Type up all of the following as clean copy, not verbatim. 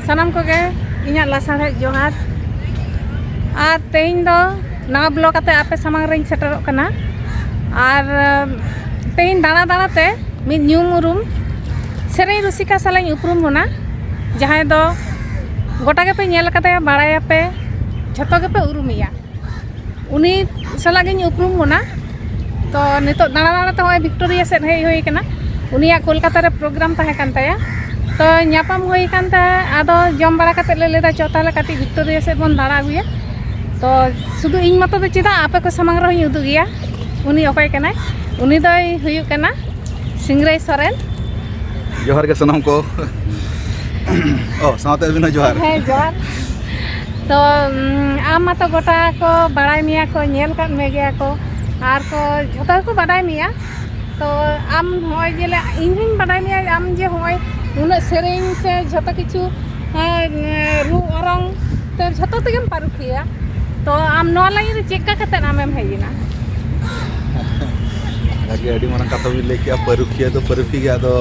sanam koge inya lasare johar ar tein do na blok ate ape samang rein seterok kana ar tein dana dana te mid nyumurum serei rusika salain uprum hona jahai do gota ge pe nyel kate baraya pe jhoto ge pe urumiya uni salagin uprum hona to nitok dana dana te hoy Victoria set hei hoi kana unia Kolkata re program tahe kan taya to nyapam hoi kan ta ado jom bara kate le leda chotala kati Victoria set bon dara aguya to sudu ing mato do chida ape ko samang ro udu giya uni okoy kana uni doy huyuk kana Singrai Soren जोहार के सनम को ओ साथे बिना जोहार हे जोहार तो आम मातो गोटा को बड़ाई मिया को नेल का मे गया को आर को झोटा को बड़ाई मिया तो आम होय जेले इनहिन बड़ाई मिया आम जे होय उना सेरेंग से झोटा किछु रू ओरंग ते झोटा तेगेम पारुखिया तो आम नो लाइन रे चेक कते नामेम हेइना लगे अडी मारन कथा बि लेके पारुखिया तो पारुखी गया तो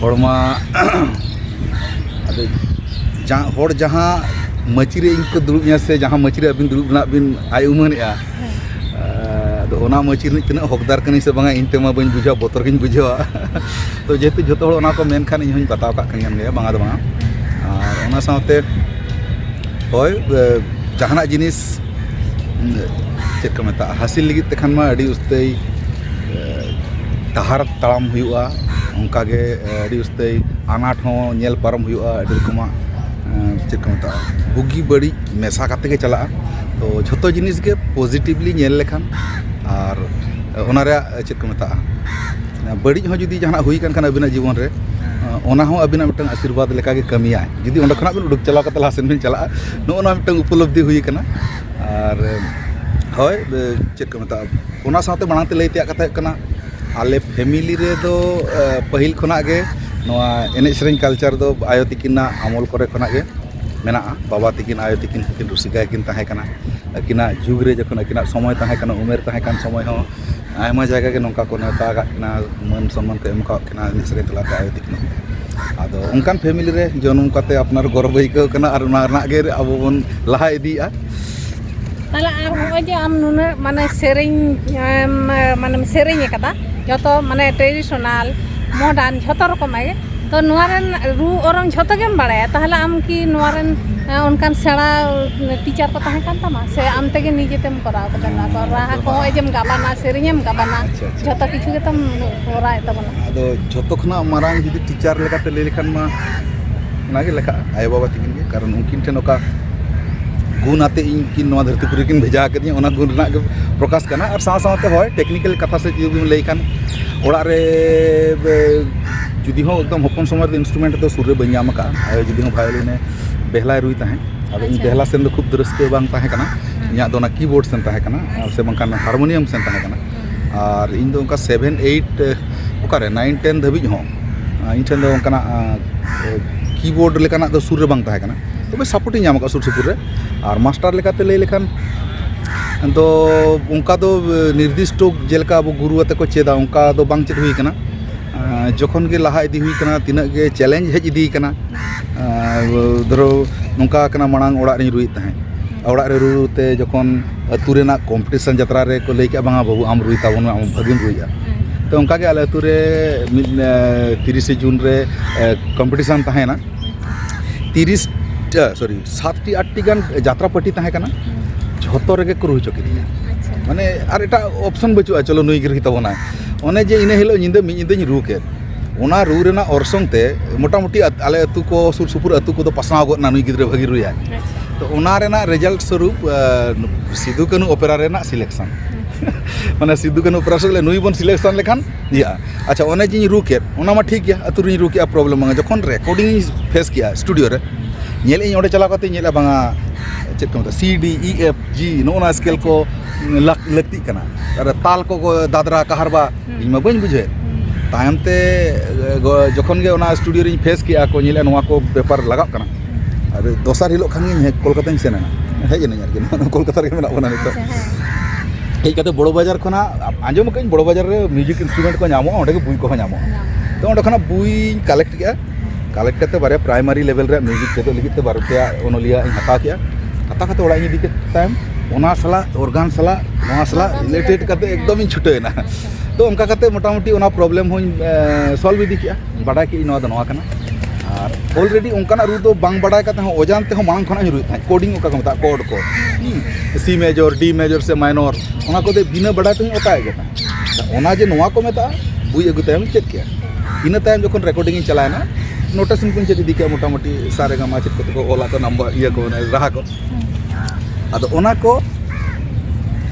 हड़मा अदे जहाँ मचीरे इनको दुरुबया से जहाँ मचीरे अबिन दुरुबना बिन आय उमनेआ तो ओना मचीर तना हकदार कनी से बांगा इन तेमा बन बुझा बोतर गिन बुझा तो जेतु जतो हड़ ओना को मेन खान इन बताव का कन गया बांगा दो बांगा और ओना साथे होय जहाना जिनिस चेक को मता हासिल लगी तखन मा अडी उस्तै डहार ताम हुआ उनका के अड़ी उस्ते आनाट हो नेल पारम हुआ अड़ी रकमा चेक को मता बुगी बड़ी मेसा काते के चला तो झोतो जिनिस के पॉजिटिवली नेल लेखान और ओना रे चेक को मता बड़ी हो जुदी जहां हुई कान खान अबिना जीवन रे ओना हो अबिना मिटन आशीर्वाद लेका के कमिया जुदी ओंडे खना बिन उडुक चला कते लासेन बिन चला नो ओना मिटन उपलब्धि हुई कना और होय चेक को मता ओना साथे मांगते लई तिया कते कना आले फैमिली रे दो पहिल खना गे नवा एने सेरें कल्चर दो आयो तिकिना अमल करे खना गे मेना बाबा तिकिन आयो तिकिन किन रुसिका किन ताहे कना अकिना जुग रे जखन अकिना समय ताहे कना उमेर ताहे कन समय हो आयमा जायगा के नोका को नेता गा किना मन सम्मान के एमका किना एने सेरें तला आयो तिकिन आदो उनकान फैमिली रे जन्म काते अपनार गर्व आइको कना आर ना रना गे अब बन लहा इदिया ताला आर हो जे आम नुना माने सेरें माने सेरें एकदा जतो माने ट्रेडिशनल मॉडर्न झोतो रकम आगे तो नोरन रू औरंग झोतो गेम बाड़ाया ताहला आम की नोरन उनकान सेड़ा टीचर को ताहे कान तमा से आम तेगे निजे तेम कराव कतना तो राहा को एजेम गाबाना सेरेंयम गाबाना झोतो किछु के तम होराय तबना आदो झोतो खना मारांग जुदी टीचर लेकाते ले लेखान मा नागे लेखा आय बाबा तिकिन के कारण उनकिन ठेन ओका गुण आते इनकिन नवा धरतीपुरी किन भेजा के ओना गुण रना प्रकाश करना और साथ साथ होय टेक्निकल कथा से जुदी लई खान ओड़ा रे जुदी हो एकदम हपन समय इंस्ट्रूमेंट तो सुर रे बन नाम का जुदी हो वायोलिन बेहला रुई ताहे अब इन बेहला सेन खूब दरस्ते बांग ताहे कना इया दो ना कीबोर्ड सेन ताहे कना से बंकान हारमोनियम सेन ताहे कना और इन दो उनका 7 8 ओकारे 9 10 धबी हो इन ठन दो उनका कीबोर्ड लेकाना दो सुर रे बांग ताहे कना तो सपोर्ट नाम का सुर सुपुर रे और मास्टर लेकाते लई लेखान तो उनका दो निर्दिष्ट जेलका अब गुरु आते को चेदा उनका दो बांग चेद हुई कना जखन के लहा इदी हुई कना तिना के चैलेंज हेज इदी कना धरो नुका कना मांग ओड़ा रे रुई ताहे ओड़ा रे रुते जखन अतु रेना कॉम्पिटिशन जत्रा रे को लई के बांगा बाबू आम रुई ताबन आम भागिम रुईया तो उनका के आले अतु रे 30 जून रे कॉम्पिटिशन ताहे ना 30 सॉरी 7 8 गान यात्रा पार्टी ताहे कना झोतो रे को रुई चकिदिया माने आर एटा ऑप्शन बचुआ चलो नुई गिर तबना ओने जे इने हिलो निंदे मि निंदे रू के ओना रू रेना ऑर्सोंग ते मोटा मोटी आले अतु को सुर सुपुर अतु को तो पसनाव गना नुई गिद्रे भागी रुया तो ओना रेना रिजल्ट स्वरूप सिद्धू कानू ओपेरा रेना सिलेक्शन माने सिद्धू कानू ओपेरा से नुई बन सिलेक्शन लेखान या अच्छा ओने जे रू के ओना मा ठीक गया अतु रू के प्रॉब्लम मांगा जखन रिकॉर्डिंग फेस किया स्टूडियो रे नेल इन ओडे चला कते नेला बांगा चेक को C D E F G नोना स्केल को लगती कना और ताल को दादरा कहरबा इमा बन बुझे तायमते जखन गे ओना स्टूडियो रे फेस किया को नेले नोवा को पेपर लगा कना और दोसर हिलो खान गे कोलकाता सेना हेज ने यार कोलकाता रे मेना बना तो हेज कते बड़ो बाजार खना आंजम कई बड़ो बाजार रे म्यूजिक इंस्ट्रूमेंट को नामो ओंडे के बुई को नामो तो ओंडे खना बुई कलेक्ट किया कलेक्ट करते बारे प्राइमरी लेवल रे म्यूजिक चेदो लगित ते बारतिया ओनलिया इन हता किया हता कते ओड़ा इन इदी के टाइम ओना सला ऑर्गन सला नोआ सला रिलेटेड करते एकदम इन छुटेना तो उनका करते मोटामुटी ओना प्रॉब्लम होइन सॉल्व इदी किया बड़ा कि नोआ द नोआ कना और ऑलरेडी उनका रू तो बांग बड़ा करते हो ओजान ते हो मांग खना जुरुत था कोडिंग का मता कोड को सी मेजर डी मेजर से माइनर ओना को दे बिना बड़ा तो ओता गया ओना जे नोआ को मेता बुई अगु तायम चेक किया इन तायम जखन रिकॉर्डिंग इन चलाना नोटेशन को चेक इदी के मोटामुटी सारे गा माचित को ओला को नंबर ये को रहा को अदो ओना को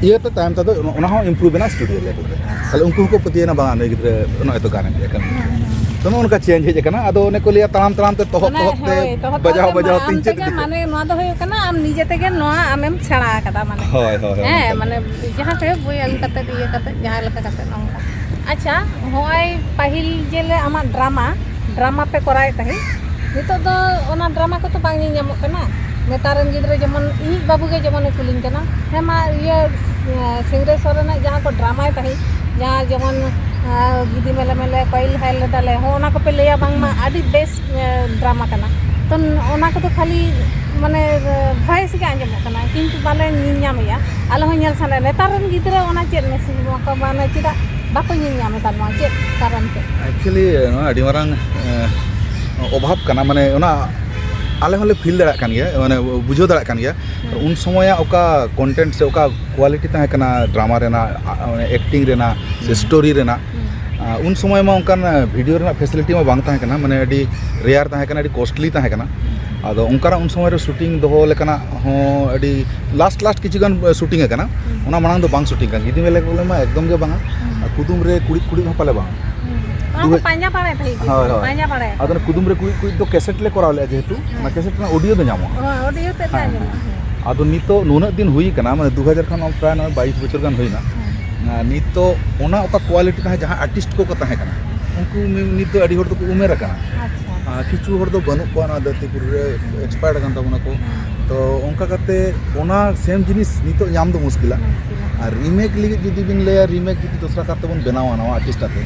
ये तो टाइम तक ओना हो इंप्रूव ना स्टूडियो लेवल रे ताले उनको को पतिना बांगा ने गिद्रे ओना तो गाने के कम तो उनका चेंज हे कना अदो ने को लिया तमाम तमाम ते तोहत ते बजाओ तीन चेक माने नोआ दो होय कना आम निजे तेगे नोआ आमेम छड़ा कदा माने होय होय हे माने जहां पे बुई अगु कते ये कते जहां लका कते नोंका अच्छा होय पहिल जेले आमा ड्रामा पे कराय तहे नितो दो ओना ड्रामा को तो बांग ᱧᱟᱢᱚᱜ ᱠᱟᱱᱟ नेतारन गिद्रे जेमन इ बाबू के जेमन कुलिन कना हे मा ये सिंगरे सोरेना जहां को ड्रामा तहे जहां जेमन गिदी मेले मेले कोइल हाइल दाले हो ओना को पे लेया बांग मा आदि बेस्ट ड्रामा कना तो ओना को तो खाली माने भॉइस के आंजमोग कना किंतु बाले ᱧᱟᱢᱮᱭᱟ आलो हो ᱧᱮᱞ साने नेतारन गिद्रे ओना चेत मेसेज को माने चिदा बाको ᱧᱟᱢᱮ तानवा चेत कारण ते एक्चुअली अडी मारांग अभाव कना माने ओना आले होले फील दड़ा कान गया माने बुझो दड़ा कान गया उन समय ओका कंटेंट से ओका क्वालिटी तहे कना ड्रामा रेना एक्टिंग रेना से स्टोरी रेना उन समय में उनकान वीडियो रेना फैसिलिटी में बांग तहे कना माने अडी रेयर तहे कना अडी कॉस्टली तहे कना आदो उनकारा उन समय रे शूटिंग दोहो लेकना हो अडी लास्ट किछु गान शूटिंग कना ओना मांग दो बांग शूटिंग कान गिदी मेले बोले मा एकदम के बांगा कुदुम रे कुड़ी हो पाले बांग पांजा पाड़े थई पांजा पाड़े अदन कुदुम रे कुड़ी तो कैसेट ले कराव ले जेतु ना कैसेट ना ऑडियो दो ᱧᱟᱢᱚᱜ ऑडियो ते ᱧᱟᱢᱚᱜ आदो नितो नुना दिन हुई कना माने 2000 खान प्राय 22 बछर गान होइना नितो ओना ओका क्वालिटी तहे जहां आर्टिस्ट को तहे कना उनको नितो अडी होर तो उमेर कना अच्छा किछु होर दो बनु को ना दतिपुर रे एक्सपायर्ड गन तबना को तो उनका करते ओना सेम जिनिस नितो ᱧᱟᱢ दो मुश्किला और रीमेक लिगे जदी बिन ले रीमेक जदी दूसरा करते बन बनावा ना आर्टिस्ट आते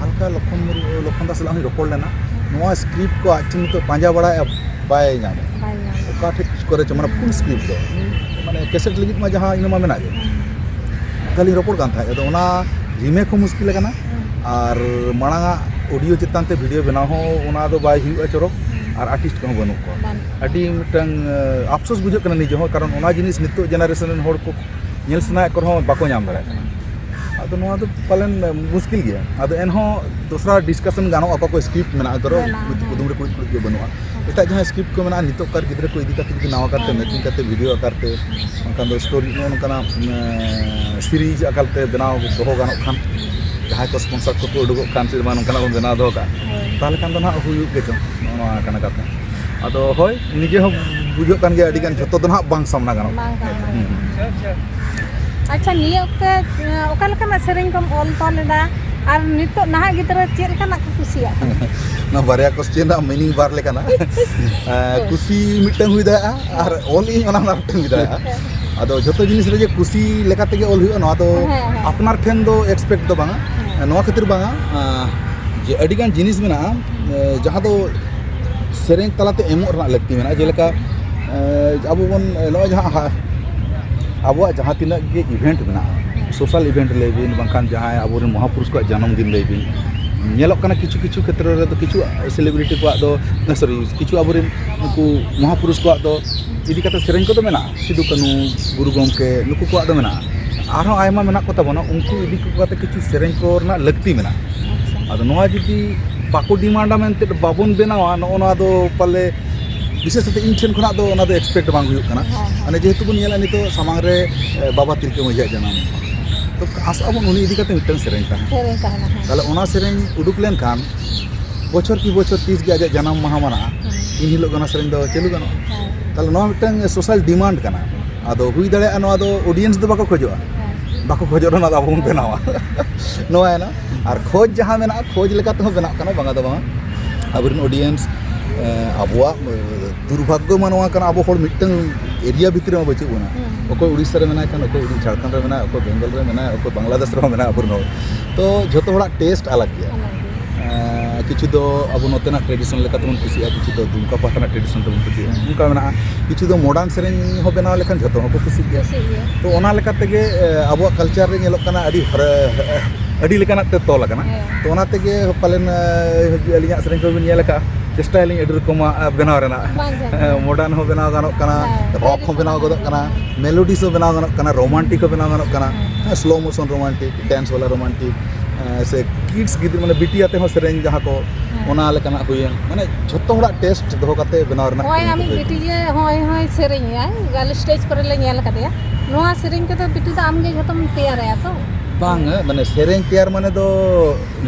हल्का लखन दास लाही रोपड़ लेना नोआ स्क्रिप्ट को आज तो पांजा बड़ा बाय नामे ओका ठीक करे माने फुल स्क्रिप्ट दो माने कैसेट लिगित मा जहां इनमा मेना गे खाली रोपड़ कान था तो ओना रीमेक हो मुश्किल कना और मांगा ऑडियो चितान ते वीडियो बनाव हो ओना दो बाय हुआ चोरो और आर्टिस्ट को बनु को अडी मिटंग अफसोस बुझो कना निजे हो कारण ओना जिनिस नितो जनरेशन रन होड़ को नेल सना को बाको नाम दरा आदो नोआ तो पालन मुश्किल गया आदो एनहो दूसरा डिस्कशन गानो आपा को स्क्रिप्ट मेना करो कुदुम रे कुड़ी के बनवा एटा जहां स्क्रिप्ट को मेना नितो कर गिद्रे को इदी करते नावा करते मेकिंग करते वीडियो करते उनका दो स्टोरी उनका सीरीज अकलते बनाव दोहो गानो खान जहां को स्पॉन्सर को उडुगो कान से मान उनका बना दो का ताले कान दो ना हुयु के जो नोआ कना कथा आदो होय निजे हो बुझो कान गे अडी गान जतो दो ना बांग सामना गानो अच्छा निये ओका लेकाना सेरेंग कम ऑल तोलेदा और नितो नाहा गिद्रा चेल काना कुसिया ना बारिया क्वेश्चन ना मीनिंग बार लेकाना कुसी मिटन हुई दा और ऑल इन ओना मिटन हुई दा आदो जतो जिनिस रे जे कुसी लेका तेगे ऑल हुई ना तो अपनार ठेन दो एक्सपेक्ट दो बांगा नोआ खातिर बांगा जे अडी गान जिनिस मेना जहां दो सेरेंग तलाते एमो रना लगती मेना जेलेका अब बन नो जहां अब जहाँ तीन इवेंट में सोशल इवेंट लेबिन बांखान जहाँ अब महापुरुष को जन्मदिन लेबिन किछु किछु क्षेत्र रे तो किछु सेलिब्रिटी को सॉरी किछु अब उनको महापुरुष को इदी कते सेरेंग को मेना सिदु कानू गुरु गोमके नुकु को मेना आरो आयमा मेना को तबना उनको इदी को कते किछु सेरेंग को ना लगती मेना आदो नोआ जदी बाको डिमांडा मेनते बाबन बेनावा नोना दो पाले विशेष इन ठेन खुना दो ओना दो एक्सपेक्ट बांग हुयु कना माने जेहेतु बन नेला नितो सामांग रे बाबा तिलके मजा जनाम तो आसा बन उनी इदी कते मिटन सेरेंग ताना ताले ओना सेरेंग उडुक लेन खान बछर की बछर 30 गे आजा जन्म माहा मना इन हिलो गना सेरेंग दो चलु गनो ताले नो मिटन सोशल डिमांड कना आदो हुई दळे नो आदो ऑडियंस दो बाको खोजोआ ना आबो बन बनावा नोआ ना और खोज जहां मेना खोज लेका तो बना कना बांगा दो बांगा अबरिन ऑडियंस अबुआ दुर्भाग्य मानवा कना अब होड़ मिटन एरिया भितर में बचे बना ओको उड़ीसा रे मेना कन ओको झारखंड रे मेना ओको बेंगल रे मेना ओको बांग्लादेश रे मेना अबुर नो तो जतो होड़ा टेस्ट अलग गया किछु दो अब नोतेना ट्रेडिशनल लेका तबन कुसिया किछु दो दुमका पाहटाना ट्रेडिशनल तबन कुसिया उनका मेना किछु दो मॉडर्न सेरेन हो बनाव लेखान जतो हो कुसि गया तो ओना लेका तेगे अब कल्चर रे नेलोक kana adi lekana te tol kana तो ओना तेगे पालन अलिया सेरेन को बिन नेलका चेष्टा अलिया एडर कोमा बनाव रेना मॉडर्न हो बनाव गानोक kana रॉक हो बनाव गदक kana मेलोडी सो बनाव गानोक kana रोमांटिक हो बनाव गानोक kana slow motion romantic dance वाला रोमांटिक से किड्स गिद्र माने बिटिया ते हो सेरेन जहां को ओना लेकाना हुई माने झोत्तो होड़ा टेस्ट दोहो काते बनाव रेना होय आमी बिटी जे होय होय सेरेन या गाल स्टेज पर ले नेल कदया नोआ सेरेन के तो बिटी तो आमगे झोतम तैयार है तो बांग माने सेरेन तैयार माने दो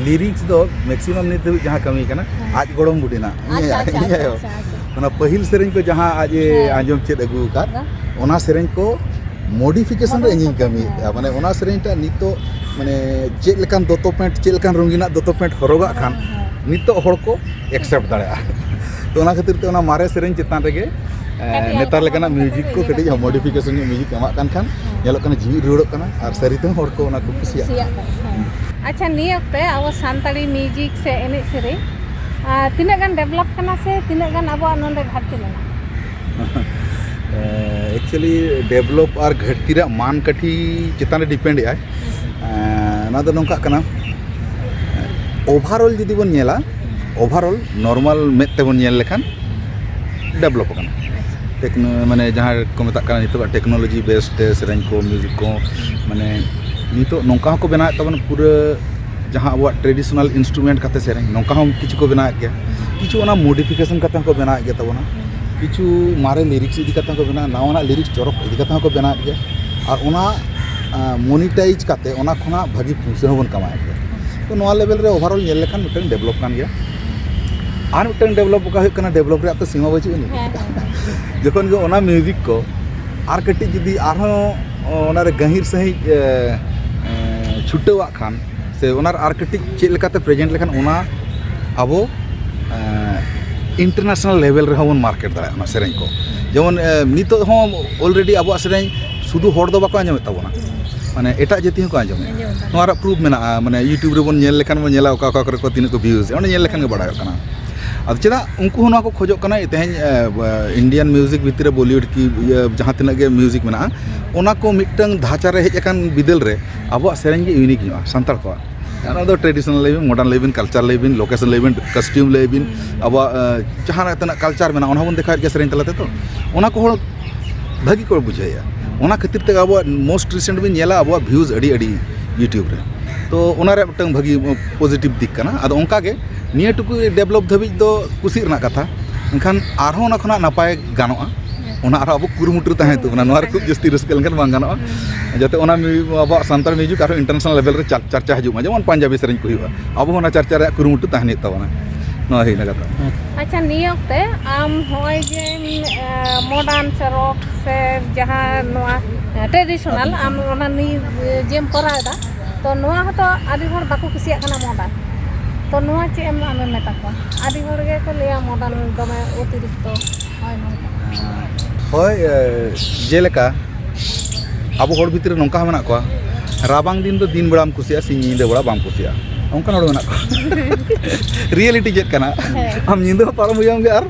लिरिक्स दो मैक्सिमम नित जहां कमी कना आज गोड़म बुडिना ओना पहिल सेरेन को जहां आज आंजम चेद अगु का ओना सेरेन को मॉडिफिकेशन रे इंजिन कमी माने ओना सेरेन ता नितो माने चेद लेकान दोतो पैंट चेद लेकान रंगीना दोतो पैंट हरोगा खान नितो हड़ को एक्सेप्ट दाड़ा तो ओना खातिर ते ओना मारे सेरेन चितान रेगे नेतार लेकाना म्यूजिक को कटी मॉडिफिकेशन म्यूजिक एमा कान खान नेलो कना जीवी रुड़क कना आर सरिते हड़ को ओना को कुसिया अच्छा नी ओक्ते अब सानताड़ी म्यूजिक से एने सेरे तिना गान डेवलप कना से तिना गान अब नोंदे घाटती मेना एक्चुअली डेवलप और घाटती रे मान कठी चितान रे डिपेंड आय ना दो नोंका कना ओवरऑल जदि बन नेला ओवरऑल नॉर्मल मेत ते बन नेल लेखान डेवलप कना माने जहां को मेता कना नितो टेक्नोलॉजी बेस्ड सेरेन को म्यूजिक को माने नितो नोंका को बना तबन पूरा जहां अब ट्रेडिशनल इंस्ट्रूमेंट काते सेरेन नोंका हम किछु को बना गया किछु ओना मॉडिफिकेशन काते को बना गया तबना किछु मारे लिरिक्स इदी काते को बना नावना लिरिक्स चरक इदी काते को बना गया और ओना मोनिटाइज काते ओना खना भागी पुसे होबन कमाय गया तो नोआ लेवल रे ओवरऑल नेल लेखान मिटन डेवलप कान गया आर मिटन डेवलप का हुकना डेवलप रे तो सीमा बची नि जखन जो ओना म्यूजिक को आर कटी जदी आर हो ओना रे गहिर सही छुटेवा खान से ओनार आर कटी चेक लेकाते प्रेजेंट लेखान ओना अबो इंटरनेशनल लेवल रे होबन मार्केट दाड़ा ओना सेरेन को जेमन नितो हो ऑलरेडी अबो सेरेन सुदु हर दो बाको आंजम ताबोना माने एटा जति को आंजम नोरा प्रूफ मेना माने यूट्यूब रे बोन नेल लेखान बोन नेला ओका ओका करे को तीन को व्यूज ओने नेल लेखान के बडाय कना अब चेदा उनको होना को खोजो कना तेहन इंडियन म्यूजिक भितर बॉलीवुड की जहां तिना के म्यूजिक मेना ओना को मिटंग धाचा रे हेज अकान बिदल रे अब सेरेन के यूनिक हुआ संताल को ना दो ट्रेडिशनल लेबिन मॉडर्न लेबिन कल्चर लेबिन लोकेशन लेबिन कस्ट्यूम लेबिन अब जहां तना कल्चर मेना ओना बोन देखा के सेरेन तलाते तो ओना को होड़ भागी को बुझाया ओना खातिर ते अब मोस्ट रिसेंट बिन नेला अब व्यूज अडी अडी यूट्यूब रे तो ओना रे मिटंग भागी पॉजिटिव दिक कना आदो ओंका के निया टुकु डेवलप धाबी दो कुसी रना कथा एनखान आरो ओना खना नापाय गानोआ ओना आरो अब कुरुमुटु ताहे तो नोआ रे खूब जस्ती रस्कल लेखान बांग गानोआ जाते ओना अब सांताल म्यूजिक आरो इंटरनेशनल लेवल रे चर्चा हजुमा जेमन पंजाबी सेरेन को हुआ अब ओना चर्चा रे कुरुमुटु ताहे तबना नोआ हेना कथा अच्छा नियोक्ते आम होय जे मॉडर्न से रॉक से जहां नोआ ट्रेडिशनल आम ओना नि जेम करादा तो नोआ तो आदि हर बाको कुसिया कना मॉडर्न तो नोआ चे एम आमे मेता को आदि हर गे को लिया मॉडर्न दमे अतिरिक्त होय होय जेलेका अब हर भितर नोंका मेना को राबांग दिन तो दिन बड़ाम कुसिया सिंह नींदे बड़ा बाम कुसिया उनका नोड़ मेना को रियलिटी चेक कना हम नींदे पारम हुयाम गे आर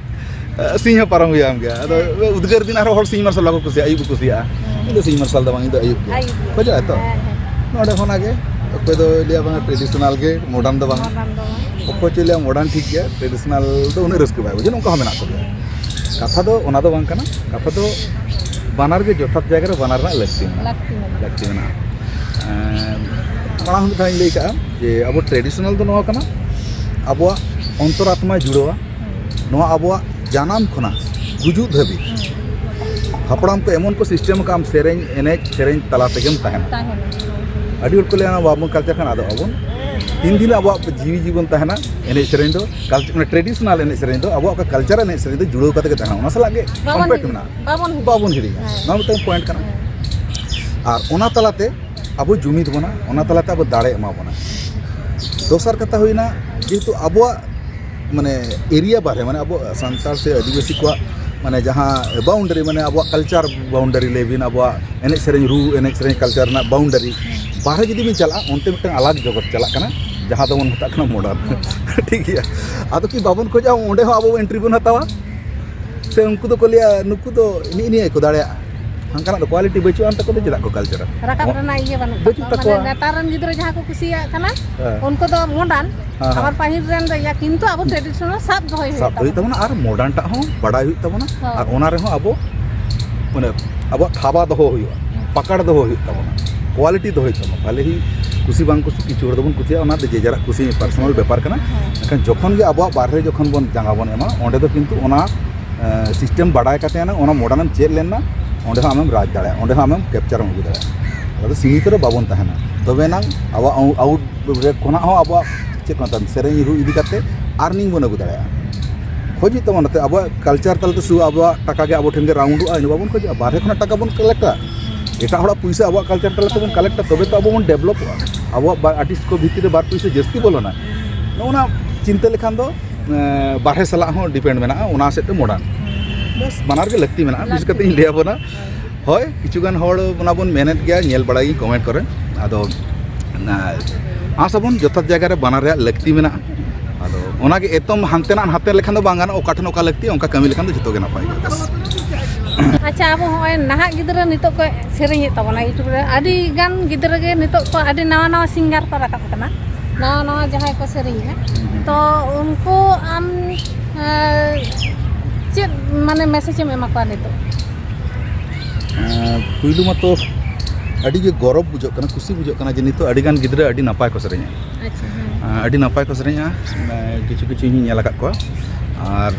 सिंह पारम हुयाम गे अदो उदगर दिन आरो हर सिंह मार्शल को कुसिया अयुब कुसिया इदो सिंह मार्शल द बांग इदो अयुब बजा तो नोडे होना गे ओके दो लिया बांग ट्रेडिशनल गे मॉडर्न द बांग ओको चलिया मॉडर्न ठीक गया ट्रेडिशनल दो उन रस्क बाय बुझे उनका मेना को कथा दो ओना दो बांग कना कथा दो बानार के जथात जगह रे बानार ना लगती मेना मांग थाई लई का जे अब ट्रेडिशनल दो नोआ कना अब अंतरात्मा जुड़वा नोआ अब जानाम खना गुजु धबी हपड़ाम को एमन को सिस्टम का सेरेन एने सेरेन तला तेगेम ताहेना अडी को लेना बाबू कल्चर खान आदो अबन तीन दिन अब जीवी जीवन ताहेना एने सेरेन दो कल्चर ट्रेडिशनल एने सेरेन दो अब कल्चर एने सेरेन दो जुड़ो कते ताहेना ओना सला गे कम्पेट मेना बाबन हिड़ी ना मिटन पॉइंट कना और ओना तलाते अब जुमिद बना ओना तलाते अब दाड़े एमा बना दोसर कथा हुईना जेहेतु अब माने एरिया बारे माने अब संताल से आदिवासी को माने जहाँ बाउंड्री माने अब कल्चर बाउंड्री लेबिन अब एने सेरेन रू एने सेरेन कल्चर ना बाउंड्री बाहर जदि बिन चला उनते मिटन अलग जगत चला कना जहाँ तो मत मॉडर्न ठीक है आदो कि बाबन खोजा ओंडे हो अब एंट्री बन हतावा से उनको तो लिया नुकु तो नहीं को दाड़े हांकाना तो क्वालिटी बचुआन तक तो चेदा को कल्चर राकाब रना इये बनु बचु तकवा नेतारन गिद्रा जहाँ को कुसिया kana उनको तो मॉडर्न आबार पाहिल रेन या किंतु अब ट्रेडिशनल सब दोय तबना और मॉडर्न टा हो बड़ा हुई तबना और ओना रे हो अब माने अब थाबा दो हुई पकड़ दो हुई तबना क्वालिटी दो हुई तबना भले ही कुसी बांग कुसी किछु दबन कुसिया ओना दे जेजरा कुसी पर्सनल व्यापार कना एखन जखन गे अब बाहरे जखन बन जांगा बन एमा ओंडे तो किंतु ओना सिस्टम बाडाय काते ना ओना मॉडर्न चेक लेना ओंडे हम राज दाड़े ओंडे हम कैप्चर अगू दाड़े अद सीमित रे बाबन तहना तबे ना अब आउट रे कोना हो अब चेक ना सेरें रु इदी काते अर्निंग बन अगू दाड़े खोजी तमनते अब कल्चर तलते सु अब टाका गे अब ठेन गे राउंड इन बाबन खोज बाहरे खना टाका बन कलेक्टा एटा हड़ा पैसा अब कल्चर तलते बन कलेक्टा तबे तो अब बन डेवलप अब आर्टिस्ट को भीतर बार पैसा जस्ती बोलोना ओना चिंता लेखान दो बाहरे सला हो डिपेंड मेना ओना सेट मॉडर्न बस बनार के लगती मेना बिस कते लिया बना होय किछुगान होड़ बना बन मेहनत गया नेल बड़ाई कमेंट करे आदो आसबन जत जगह रे बनार रे लगती मेना आदो ओना के एतम हानते ना हाते लेखान दो बांगान ओकाठन ओका लगती ओका कमी लेखान दो जतो गे नापाय बस अच्छा अब होय नाहा गिद्रा नितो को सेरें तबना यूट्यूब रे आदि गान गिद्रा गे नितो को आदि नवा नवा सिंगर पर राकब कना नवा नवा जहां को सेरें है तो उनको आम चेक माने मैसेज में एमा को नितो पुइलु मतो अड़ी गे गौरव बुझो कना खुशी बुझो कना जे नितो अड़ी गान गिद्रा अड़ी नापाय को सेरें अच्छा अड़ी नापाय को सेरें किछु किछु हि नेला का और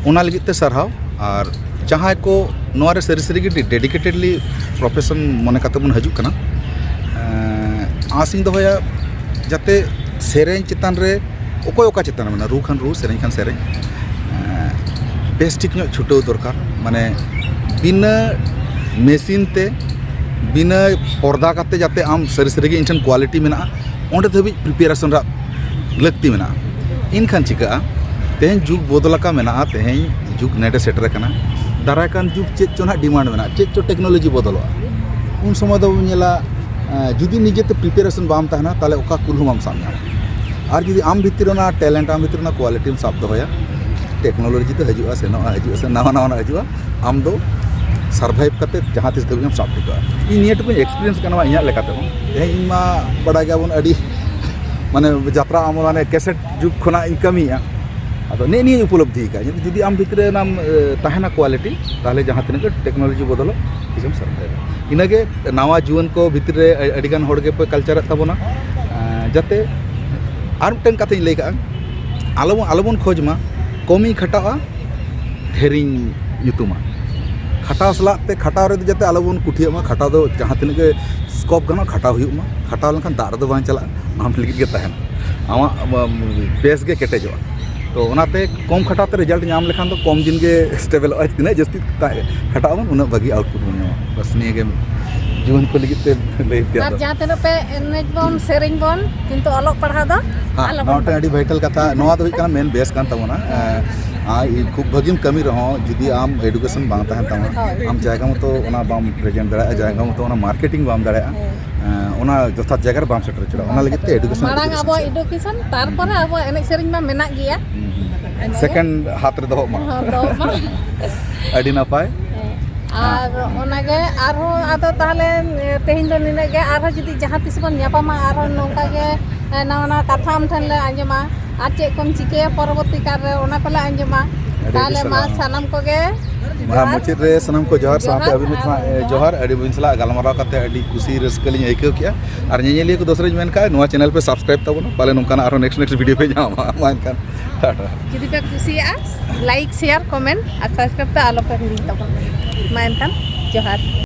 ओना लगित ते सरहाव और जहाँ को नोरे सरी सरी डेडिकेटेडली प्रोफेशन मन काते बन हजू कना आसिंग दोया जाते सेरें चितान रे ओकोय ओका चितान माने रू खान रू सेरें खान सेरें बेस ठीक नो छुटो दरकार माने बिना मेसिन ते बिना पर्दा काते जाते आम सरी सरी इनठन क्वालिटी मेना ओंडे धबी प्रिपेरेशन रा लगती मेना इनखान चिका तेहें जुग बदलका मेना तेहें जुग नेटे सेटर कना दाराकान जुग चेक चो ना डिमांड मेना चेक चो टेक्नोलॉजी बदलो उन समय दो नेला जुदी निजेते प्रिपेरेशन बाम ताहना ताले ओका कुल हम सामने और जुदी आम भितर ना टैलेंट आम भितर ना क्वालिटी साब दोया टेक्नोलॉजी तो हजूआ से नवा नवा हजूआ आम दो सर्वाइव करते जहाँ तीस धबी हम साब टिका इन टुक एक्सपीरियंस कना इना लेकाते इन मा बड़ा गया बन अड़ी माने यात्रा आम माने कैसेट जुग खना इन कमिया अब ने उपलब्धि का जुदी आम भितर नाम तहना क्वालिटी ताले जहाँ तीन टेक्नोलॉजी बदलो एकदम सर्वाइव इनागे नवा जुवन को भितर अड़ीगान होड़ पे कल्चर तबना जाते और मिटन कथे लई का आलोबन खोजमा कमी खटावा ढेरिंग युतुमा खटाव सलाते खटाव रे जाते आलोबन कुठियामा खटाव दो जहाँ तीन के स्कोप गना खटाव हुयुमा खटाव लखन दार दो बां चला आम लिगित गे तहन आमा बेस गे केटेजवा तो ओनाते कम खटाते रिजल्ट नाम लेखान तो कम दिन के स्टेबल तीना जस्ती खटाव उना भागी आउटपुट बन बस निये गे जीवन को लगित लई और जहाँ तेरे पे एनेज बन सेरेंग बन किंतु अलग पढ़ा दो नोटा अडी वाइटल कथा नोआ दो हुई मेन बेस कान तबना खूब भगिम कमी रहो जुदी आम एडुकेशन बांग तहन तमा आम जायगा मतो ओना बाम प्रेजेंट दड़ा जायगा मतो ओना मार्केटिंग बाम दड़ा ओना जथा जगह बाम सेटर चड़ा ओना लगित एडुकेशन मारांग अब एडुकेशन तार पर अब एनेज सेरेंग मा मेना गिया सेकंड हाथ रे दो मा अडी नापाय और ओनागे आरो आदो ताहले तेहिन दो निने गे आरो जुदी जहाँ तिस बन न्यापामा आरो नोंका गे नवा नवा कथा आम ठन ले आंजमा आर चे कम चिके परवर्ती काल रे ओना कोले आंजमा ताहले मा सनम को गे मा मुचित रे सनम को जोहार साथे अभिनव जोहार अडी बिनसला गलमाराव काते अडी खुशी रस्कली आइकौ किया और नेनेलिया को दोसरे मेन का नोआ चैनल पे सब्सक्राइब तबनो पाले नोंकान आरो नेक्स्ट वीडियो पे जामा मानकान टाटा जुदी पे कुसिया लाइक शेयर कमेंट और सब्सक्राइब ते आलो पे हिड़ी तबन मानकान जोहार।